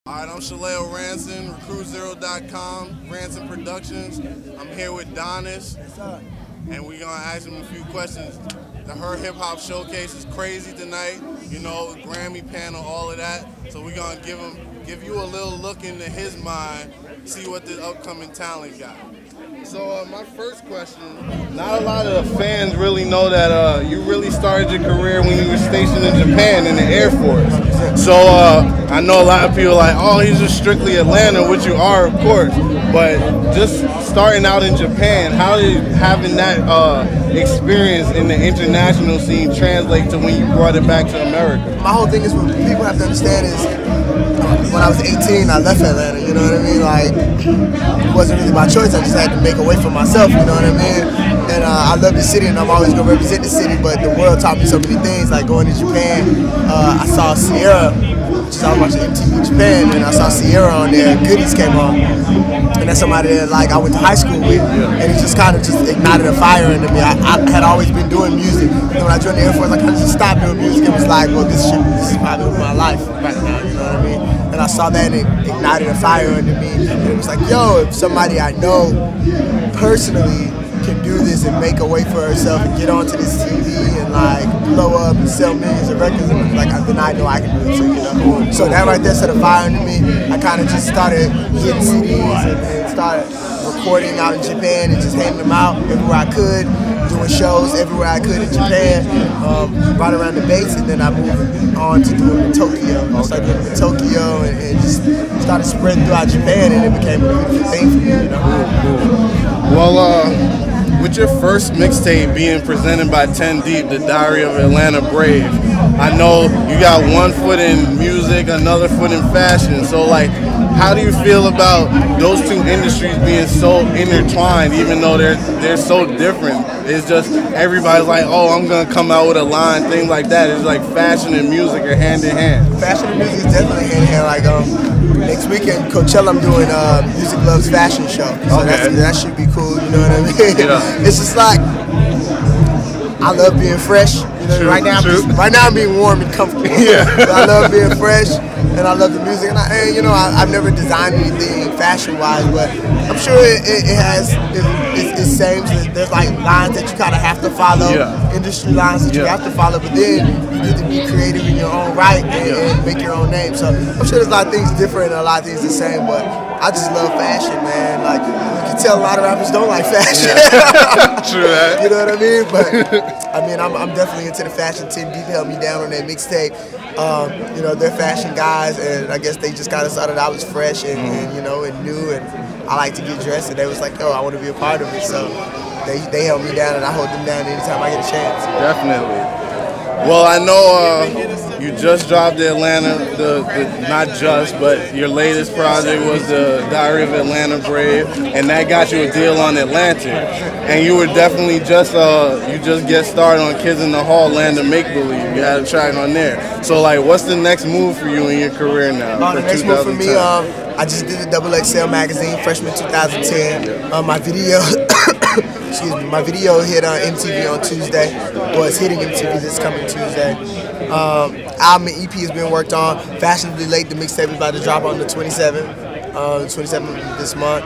All right, I'm Shaleo Ranson, RecruitZero.com, Ranson Productions. I'm here with Donnis, and we're gonna ask him a few questions. The H.E.R Hip Hop Showcase is crazy tonight, you know, Grammy panel, all of that. So we're gonna give you a little look into his mind, see what the upcoming talent got. So my first question, not a lot of the fans really know that you really started your career when you were stationed in Japan in the Air Force. So I know a lot of people are like, oh, he's just strictly Atlanta, which you are, of course. But just starting out in Japan, how did having that experience in the international scene translate to when you brought it back to America? My whole thing is what people have to understand is when I was 18, I left Atlanta, you know what I mean? Like, it wasn't really my choice, I just had to make a way for myself, you know what I mean? And I love the city and I'm always going to represent the city, but the world taught me so many things, like going to Japan, I saw H.E.R, which is I was watching MTV Japan, and I saw H.E.R on there, Goodies came on, and that's somebody that like I went to high school with, and it just kind of just ignited a fire into me. I had always been doing music, and when I joined the Air Force, I kind of just stopped doing music. It was like, well, this is probably my life right now, you know what I mean? And I saw that and it ignited a fire into me, and it was like, yo, if somebody I know personally can do this and make a way for herself and get onto this TV and like blow up and sell millions of records, and like then I know I can do it too, you know. So that right there set a fire into me. I kind of just started getting CDs and started recording out in Japan and just handing them out everywhere I could, doing shows everywhere I could in Japan, right around the base, and then I moved on to do it in Tokyo. I started doing it in Tokyo and just started spreading throughout Japan, and it became a beautiful thing for me, you know. Well, with your first mixtape being presented by 10 Deep, The Diary of Atlanta Brave, I know you got one foot in music, another foot in fashion. So, like, how do you feel about those two industries being so intertwined, even though they're so different? It's just everybody's like, oh, I'm gonna come out with a line, things like that. It's like fashion and music are hand in hand. Fashion and music is definitely hand in hand. Like next weekend, Coachella, I'm doing Music Loves Fashion show. So that should be cool. You know what I mean? Yeah. It's just like I love being fresh. You know, right now I'm being warm and comfortable. Yeah. But I love being fresh, and I love the music. And I've never designed anything fashion-wise, but I'm sure it's same. There's like lines that you kind of have to follow, industry lines that you have to follow, but then you get to be creative in your own right and make your own name. So I'm sure there's a lot of things different and a lot of things the same, but I just love fashion, man. Like, you can tell a lot of rappers don't like fashion. Yeah. True that. You know what I mean? But I mean, I'm definitely into the fashion. 10 Deep held me down on that mixtape. You know, they're fashion guys, and I guess they just kind of thought that I was fresh and you know, and new, and I like to get dressed, and they was like, yo, I want to be a part of it. So they held me down, and I hold them down anytime I get a chance. Definitely. Well, I know you just dropped the Atlanta, not just, but your latest project was the Diary of Atlanta Brave, and that got you a deal on Atlantic. And you were definitely just get started on Kids in the Hall, Land of Make Believe. You had a track on there. So, like, what's the next move for you in your career now? The next move for me, I just did the XXL magazine, freshman 2010. My video. Excuse me, my video hit on MTV on Tuesday, or it's hitting MTV this coming Tuesday. Album and EP has been worked on. Fashionably Late, the mixtape is about to drop on the 27th of this month.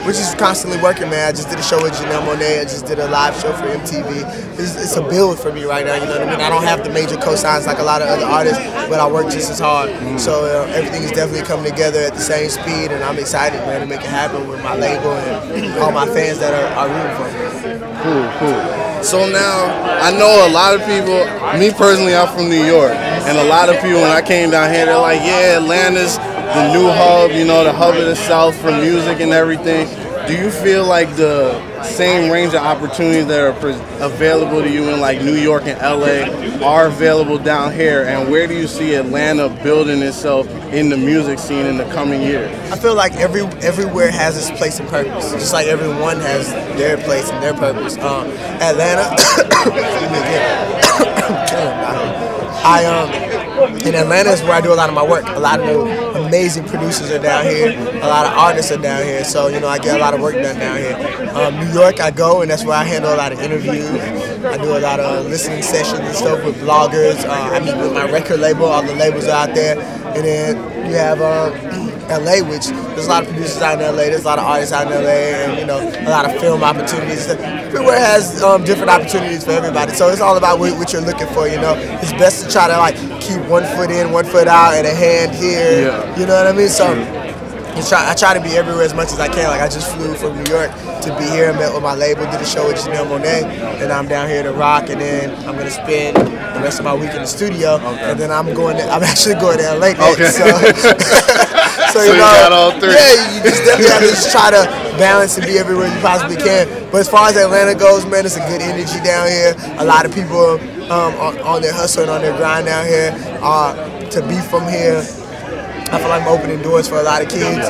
We're just constantly working, man. I just did a show with Janelle Monáe. I just did a live show for MTV. It's a build for me right now, you know what I mean? I don't have the major cosigns like a lot of other artists, but I work just as hard. So everything is definitely coming together at the same speed, and I'm excited, man, to make it happen with my label and all my fans that are rooting for me. Cool. So now, I know a lot of people, me personally, I'm from New York, and a lot of people, when I came down here, they're like, yeah, Atlanta's the new hub, you know, the hub of the South for music and everything. Do you feel like the same range of opportunities that are available to you in like New York and LA are available down here? And where do you see Atlanta building itself in the music scene in the coming years? I feel like everywhere has its place and purpose, just like everyone has their place and their purpose. Atlanta, in Atlanta is where I do a lot of my work. A lot of amazing producers are down here. A lot of artists are down here. So, you know, I get a lot of work done down here. New York, I go, and that's where I handle a lot of interviews. I do a lot of listening sessions and stuff with bloggers. I meet with my record label. All the labels are out there. And then you have LA, which there's a lot of producers out in LA, there's a lot of artists out in LA, and you know, a lot of film opportunities. Everywhere has different opportunities for everybody, so it's all about what you're looking for. You know, it's best to try to like keep one foot in, one foot out, and a hand here. Yeah. You know what I mean? So I try to be everywhere as much as I can. Like I just flew from New York to be here, met with my label, did a show with Janelle Monáe, and I'm down here to rock, and then I'm gonna spend the rest of my week in the studio, and then I'm actually going to LA next. So you know, got all three. Yeah, you just definitely have to just try to balance and be everywhere you possibly can. But as far as Atlanta goes, man, it's a good energy down here. A lot of people on their hustle and on their grind down here. To be from here, I feel like I'm opening doors for a lot of kids.